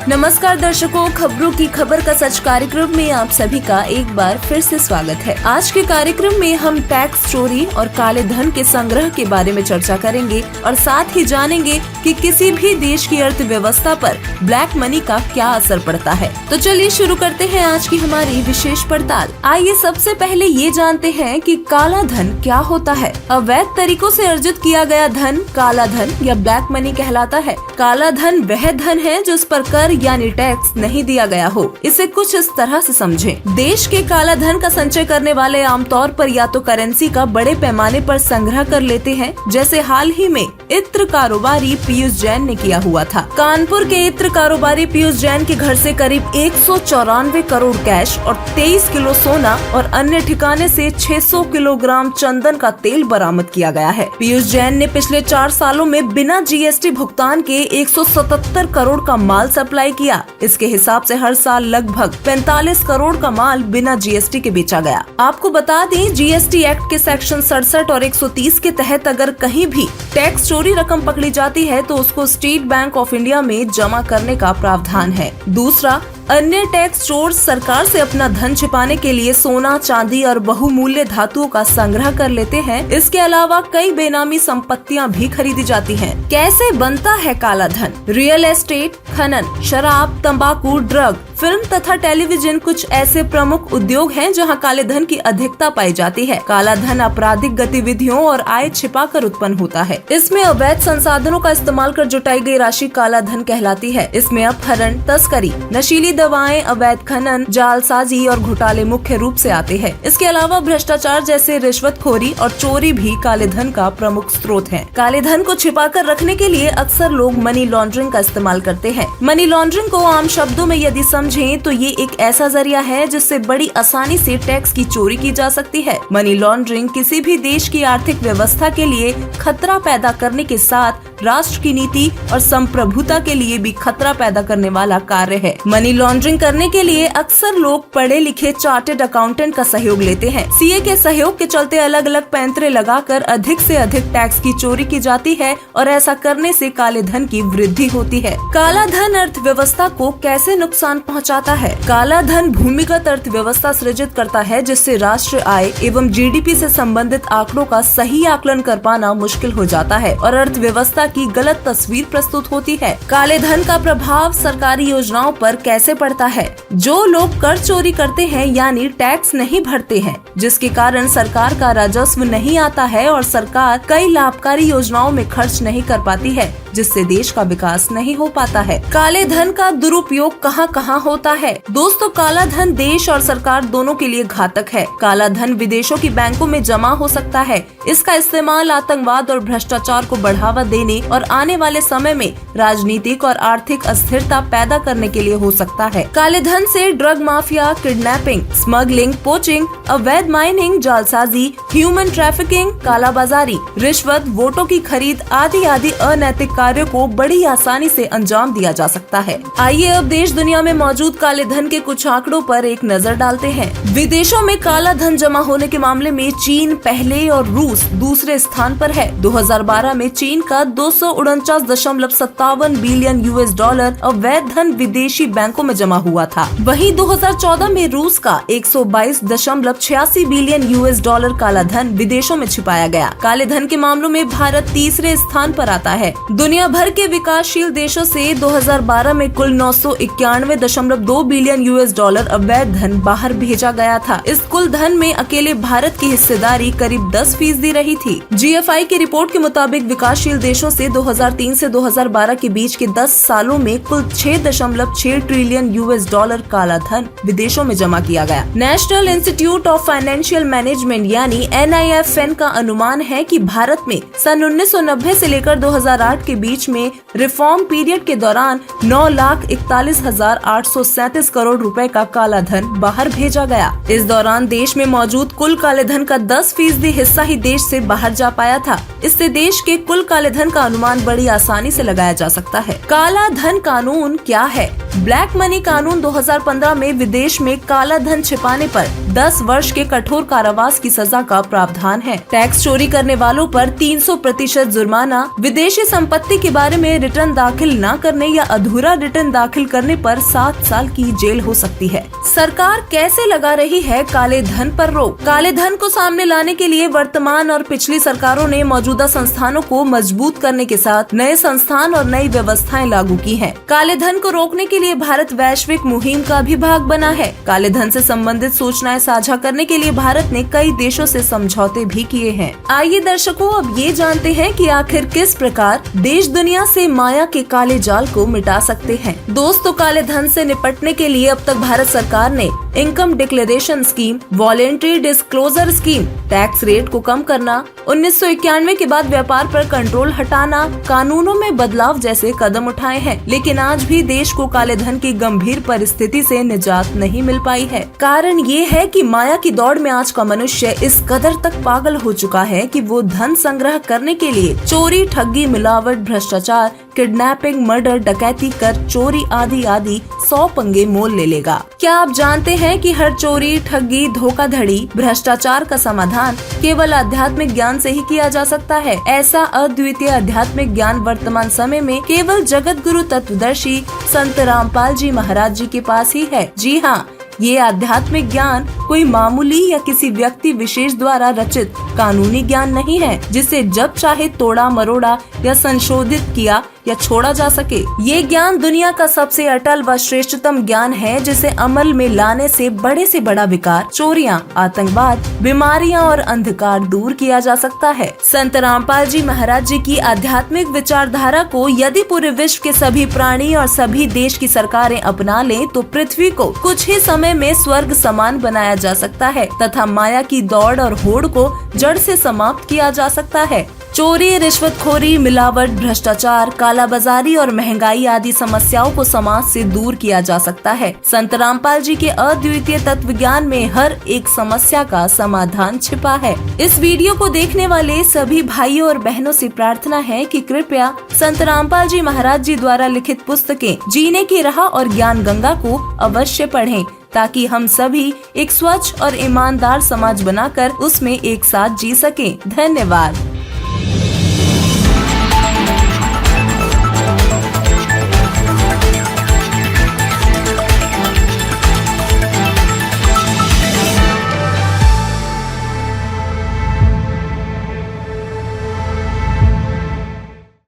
नमस्कार दर्शकों, खबरों की खबर का सच कार्यक्रम में आप सभी का एक बार फिर से स्वागत है। आज के कार्यक्रम में हम टैक्स चोरी और काले धन के संग्रह के बारे में चर्चा करेंगे और साथ ही जानेंगे कि किसी भी देश की अर्थव्यवस्था पर ब्लैक मनी का क्या असर पड़ता है। तो चलिए शुरू करते हैं आज की हमारी विशेष पड़ताल। आइए सबसे पहले ये जानते हैं कि काला धन क्या होता है। अवैध तरीकों से अर्जित किया गया धन काला धन या ब्लैक मनी कहलाता है। काला धन वह धन है जिस पर कर यानी टैक्स नहीं दिया गया हो। इसे कुछ इस तरह से समझें। देश के काला धन का संचय करने वाले आमतौर पर या तो करेंसी का बड़े पैमाने पर संग्रह कर लेते हैं, जैसे हाल ही में इत्र कारोबारी पीयूष जैन ने किया हुआ था। कानपुर के इत्र कारोबारी पीयूष जैन के घर से करीब 194 करोड़ कैश और 23 किलो सोना और अन्य ठिकाने से 600 किलोग्राम चंदन का तेल बरामद किया गया है। पीयूष जैन ने पिछले 4 सालों में बिना जीएसटी भुगतान के 177 करोड़ का माल सप्लाई किया। इसके हिसाब से हर साल लगभग 45 करोड़ का माल बिना जीएसटी के बेचा गया। आपको बता दें, जीएसटी एक्ट के सेक्शन 67 और 130 के तहत अगर कहीं भी टैक्स चोरी रकम पकड़ी जाती है तो उसको स्टेट बैंक ऑफ इंडिया में जमा करने का प्रावधान है। दूसरा, अन्य टैक्स चोर सरकार से अपना धन छिपाने के लिए सोना, चांदी और बहुमूल्य धातुओं का संग्रह कर लेते हैं। इसके अलावा कई बेनामी संपत्तियां भी खरीदी जाती हैं। कैसे बनता है काला धन? रियल एस्टेट, खनन, शराब, तंबाकू, ड्रग, फिल्म तथा टेलीविजन कुछ ऐसे प्रमुख उद्योग हैं जहां काले धन की अधिकता पाई जाती है। काला धन आपराधिक गतिविधियों और आय छिपाकर उत्पन्न होता है। इसमें अवैध संसाधनों का इस्तेमाल कर जुटाई गई राशि काला धन कहलाती है। इसमें अपहरण, तस्करी, नशीली दवाएं, अवैध खनन, जालसाजी और घोटाले मुख्य रूप से आते हैं। इसके अलावा भ्रष्टाचार जैसे रिश्वतखोरी और चोरी भी काले धन का प्रमुख स्रोत है। काले धन को छिपाकर रखने के लिए अक्सर लोग मनी लॉन्ड्रिंग का इस्तेमाल करते हैं। मनी लॉन्ड्रिंग को आम शब्दों में यदि समझें तो ये एक ऐसा जरिया है जिससे बड़ी आसानी से टैक्स की चोरी की जा सकती है। मनी लॉन्ड्रिंग किसी भी देश की आर्थिक व्यवस्था के लिए खतरा पैदा करने के साथ राष्ट्र की नीति और संप्रभुता के लिए भी खतरा पैदा करने वाला कार्य है। मनी लॉन्ड्रिंग करने के लिए अक्सर लोग पढ़े लिखे चार्टेड अकाउंटेंट का सहयोग लेते हैं। सीए के सहयोग के चलते अलग अलग पैंतरे लगाकर अधिक से अधिक टैक्स की चोरी की जाती है और ऐसा करने से काले धन की वृद्धि होती है। काला धन अर्थव्यवस्था को कैसे नुकसान पहुंचाता है? काला धन भूमिगत अर्थव्यवस्था सृजित करता है, जिससे राष्ट्र आय एवं जीडीपी से संबंधित आंकड़ों का सही आकलन कर पाना मुश्किल हो जाता है और अर्थव्यवस्था की गलत तस्वीर प्रस्तुत होती है। काले धन का प्रभाव सरकारी योजनाओं पर कैसे पड़ता है? जो लोग कर चोरी करते हैं यानी टैक्स नहीं भरते हैं, जिसके कारण सरकार का राजस्व नहीं आता है और सरकार कई लाभकारी योजनाओं में खर्च नहीं कर पाती है, जिससे देश का विकास नहीं हो पाता है। काले धन का दुरुपयोग कहां कहां होता है? दोस्तों, काला धन देश और सरकार दोनों के लिए घातक है। काला धन विदेशों की बैंकों में जमा हो सकता है। इसका इस्तेमाल आतंकवाद और भ्रष्टाचार को बढ़ावा देने और आने वाले समय में राजनीतिक और आर्थिक अस्थिरता पैदा करने के लिए हो सकता है। काले धन से drug mafia, kidnapping, smuggling, poaching, अवैध माइनिंग, जालसाजी, ह्यूमन ट्रैफिकिंग, कालाबाजारी, रिश्वत, वोटों की खरीद आदि आदि अनैतिक कार्यों को बड़ी आसानी से अंजाम दिया जा सकता है। आइए अब देश दुनिया में मौजूद काले धन के कुछ आंकड़ों पर एक नजर डालते हैं। विदेशों में काला धन जमा होने के मामले में चीन पहले और रूस दूसरे स्थान पर है। 2012 में चीन का 249.57 बिलियन $, अवैध धन विदेशी बैंकों में जमा हुआ था। वहीं 2014 में रूस का 122.86 बिलियन $, काला धन विदेशों में छिपाया गया। काले धन के मामलों में भारत तीसरे स्थान पर आता है। दुनिया भर के विकासशील देशों से 2012 में कुल 991.2 बिलियन $, अवैध धन बाहर भेजा गया था। इस कुल धन में अकेले भारत की हिस्सेदारी करीब 10% रही थी। जीएफआई की रिपोर्ट के मुताबिक विकासशील देशों से 2003 से 2012 के बीच के 10 सालों में कुल 6.6 ट्रिलियन $, काला धन विदेशों में जमा किया गया। National institute of financial management यानी NIFM का अनुमान है कि भारत में सन 1990 से लेकर 2008 के बीच में रिफॉर्म पीरियड के दौरान 9,41,837 करोड़ रुपए का काला धन बाहर भेजा गया। इस दौरान देश में मौजूद कुल काले धन का 10% हिस्सा ही देश से बाहर जा पाया था। इससे देश के कुल काले धन का अनुमान बड़ी आसानी से लगाया जा सकता है। काला धन कानून क्या है? ब्लैक मनी कानून 2015 में विदेश में काला धन छिपाने पर 10 वर्ष के कठोर कारावास की सजा का प्रावधान है। टैक्स चोरी करने वालों पर 300% जुर्माना, विदेशी संपत्ति संपत्ति के बारे में रिटर्न दाखिल न करने या अधूरा रिटर्न दाखिल करने पर 7 साल की जेल हो सकती है। सरकार कैसे लगा रही है काले धन पर रोक? काले धन को सामने लाने के लिए वर्तमान और पिछली सरकारों ने मौजूदा संस्थानों को मजबूत करने के साथ नए संस्थान और नई व्यवस्थाएं लागू की हैं। काले धन को रोकने के लिए भारत वैश्विक मुहिम का भी भाग बना है। काले धन से संबंधित सूचनाएं साझा करने के लिए भारत ने कई देशों से समझौते भी किए हैं। आइए दर्शकों, अब ये जानते हैं कि आखिर किस प्रकार देश दुनिया से माया के काले जाल को मिटा सकते हैं। दोस्तों, काले धन से निपटने के लिए अब तक भारत सरकार ने income declaration scheme, voluntary disclosure scheme, tax rate को कम करना, 1991 के बाद व्यापार पर कंट्रोल हटाना, कानूनों में बदलाव जैसे कदम उठाए हैं। लेकिन आज भी देश को काले धन की गंभीर परिस्थिति से निजात नहीं मिल पाई है। कारण ये है कि माया की दौड़ में आज का मनुष्य इस कदर तक पागल हो चुका है कि वो धन संग्रह करने के लिए चोरी, ठगी, मिलावट, भ्रष्टाचार, किडनैपिंग, मर्डर, डकैती कर चोरी आदि 100 पंगे मोल ले लेगा। क्या आप जानते हैं कि हर चोरी, ठगी, धोखाधड़ी, भ्रष्टाचार का समाधान केवल आध्यात्मिक ज्ञान से ही किया जा सकता है? ऐसा अद्वितीय आध्यात्मिक ज्ञान वर्तमान समय में केवल जगत गुरु तत्वदर्शी संत रामपाल जी महाराज जी के पास ही है। जी हाँ, ये आध्यात्मिक ज्ञान कोई मामूली या किसी व्यक्ति विशेष द्वारा रचित कानूनी ज्ञान नहीं है, जिसे जब चाहे तोड़ा मरोड़ा या संशोधित किया या छोड़ा जा सके। ये ज्ञान दुनिया का सबसे अटल व श्रेष्ठतम ज्ञान है, जिसे अमल में लाने से बड़ा विकार, चोरियां, आतंकवाद, बीमारियां और अंधकार दूर किया जा सकता है। संत रामपाल जी महाराज जी की आध्यात्मिक विचारधारा को यदि पूरे विश्व के सभी प्राणी और सभी देश की सरकारें अपना लें तो पृथ्वी को कुछ ही समय में स्वर्ग समान बनाया जा सकता है तथा माया की दौड़ और होड़ को जड़ से समाप्त किया जा सकता है। चोरी, रिश्वतखोरी, मिलावट, भ्रष्टाचार, कालाबाजारी और महंगाई आदि समस्याओं को समाज से दूर किया जा सकता है। संत रामपाल जी के अद्वितीय तत्व ज्ञान में हर एक समस्या का समाधान छिपा है। इस वीडियो को देखने वाले सभी भाइयों और बहनों से प्रार्थना है कि कृपया संत रामपाल जी महाराज जी द्वारा लिखित पुस्तकें जीने की राह और ज्ञान गंगा को अवश्य पढ़ें, ताकि हम सभी एक स्वच्छ और ईमानदार समाज बनाकर उसमें एक साथ जी सकें। धन्यवाद।